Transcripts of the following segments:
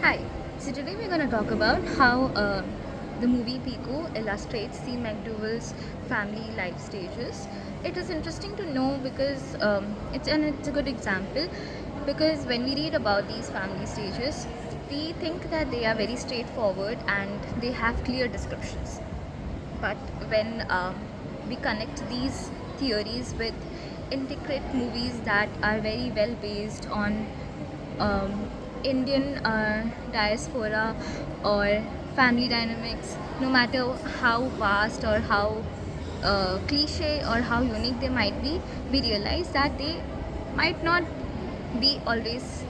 Hi, so today we're going to talk about how the movie Pico illustrates the McDowell's family life stages. It is interesting to know because it's a good example because when we read about these family stages, we think that they are very straightforward and they have clear descriptions. But when we connect these theories with intricate movies that are very well based on Indian diaspora or family dynamics, no matter how vast or how cliche or how unique they might be, we realize that they might not be always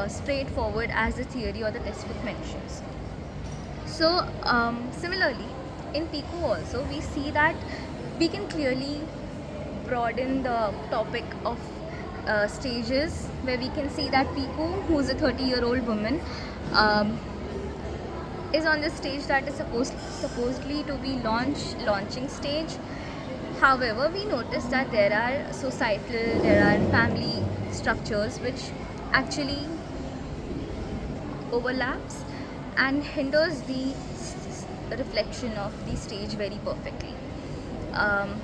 straightforward as the theory or the textbook mentions. So, similarly, in Pico also, we see that we can clearly broaden the topic of stages where we can see that Pico, who's a 30-year-old woman, um, is on this stage that is supposedly to be launching stage. However, we notice that there are there are family structures which actually overlaps and hinders the reflection of the stage very perfectly. Um,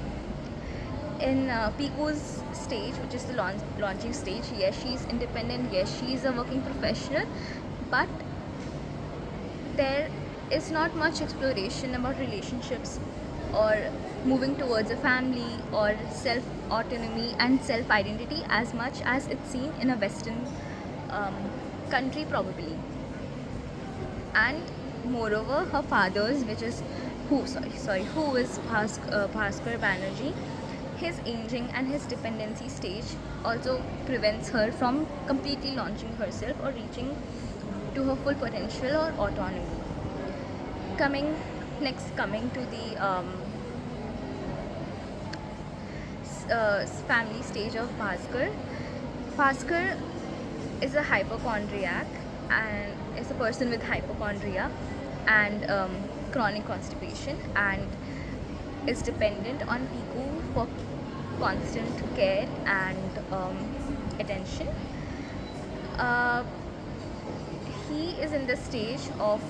in Pico's stage, which is the launching stage, yes, she's independent, yes, she's a working professional, but there is not much exploration about relationships or moving towards a family or self autonomy and self identity as much as it's seen in a Western um, country, probably. And moreover, her father's, which is who is Bhaskar Banerjee, his aging and his dependency stage also prevents her from completely launching herself or reaching to her full potential or autonomy. Coming to the family stage of Bhaskar. Bhaskar is a hypochondriac and is a person with hypochondria and chronic constipation and is dependent on Piku for constant care and attention. Uh, he is in the stage of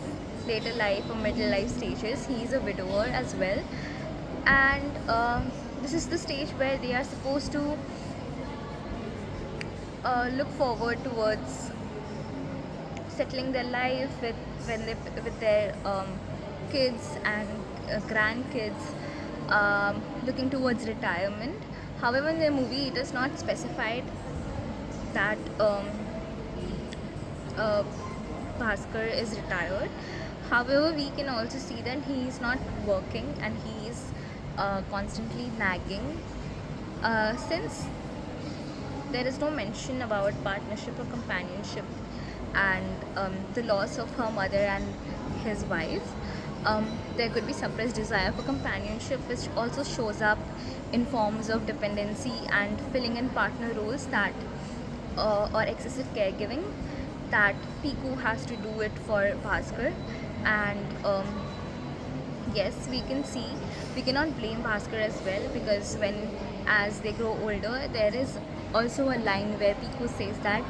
later life or middle life stages. He is a widower as well, and this is the stage where they are supposed to look forward towards settling their life with their kids and grandkids, looking towards retirement. However, in the movie, it is not specified that uh, Bhaskar is retired. However, we can also see that he is not working and he is constantly nagging. Since there is no mention about partnership or companionship and the loss of her mother and his wife, there could be suppressed desire for companionship, which also shows up in forms of dependency and filling in partner roles that or excessive caregiving that Piku has to do it for Bhaskar. And yes, we can see we cannot blame Bhaskar as well, because when as they grow older, there is also a line where Piku says that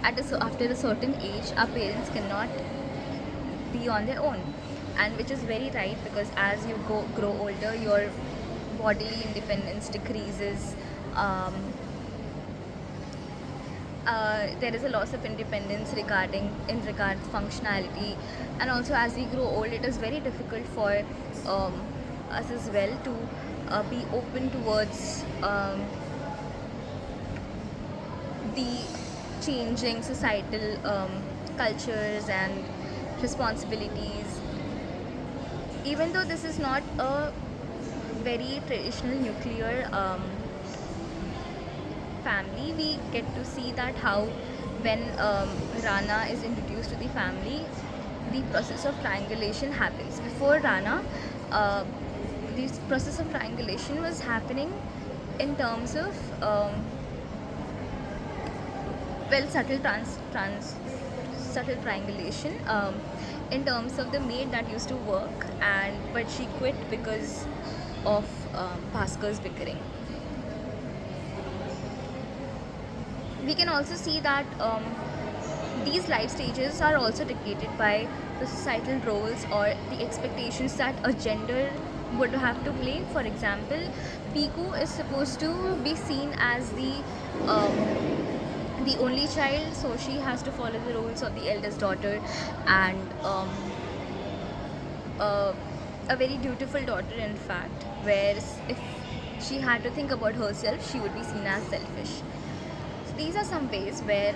after a certain age, our parents cannot be on their own, and which is very right, because as you grow older, your bodily independence decreases. Um, there is a loss of independence in regards functionality, and also as we grow old, it is very difficult for um, us as well to be open towards the changing societal cultures and responsibilities. Even though this is not a very traditional nuclear family, we get to see that how when Rana is introduced to the family, the process of triangulation happens. Before Rana, uh, this process of triangulation was happening in terms of subtle subtle triangulation, in terms of the maid that used to work and but she quit because of Bhaskar's bickering. We can also see that These life stages are also dictated by the societal roles or the expectations that a gender would have to play. For example, Piku is supposed to be seen as the only child, so she has to follow the rules of the eldest daughter, and uh, a very dutiful daughter, in fact. Whereas if she had to think about herself, she would be seen as selfish. So these are some ways where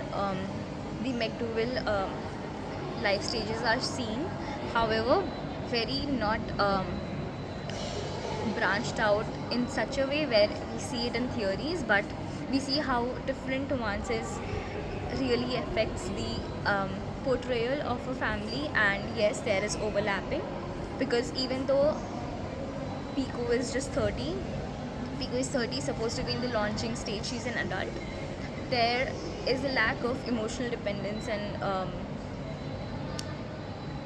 the McDowell life stages are seen. However, very not branched out in such a way where we see it in theories, but we see how different nuances really affects the portrayal of a family. And yes, there is overlapping, because even though Pico is just 30, Pico is 30, supposed to be in the launching stage, she's an adult. There is a lack of emotional dependence,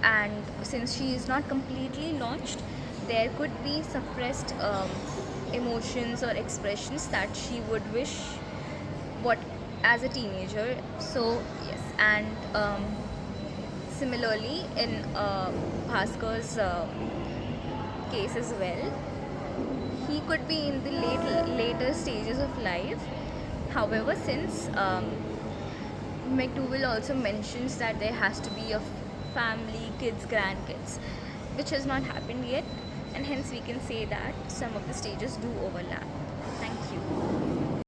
and since she is not completely launched, there could be suppressed emotions or expressions that she would wish what as a teenager. So yes, and similarly in Bhaskar's case as well, he could be in the later stages of life. However, since McDowell also mentions that there has to be a family, kids, grandkids, which has not happened yet, and hence we can say that some of the stages do overlap. Thank you.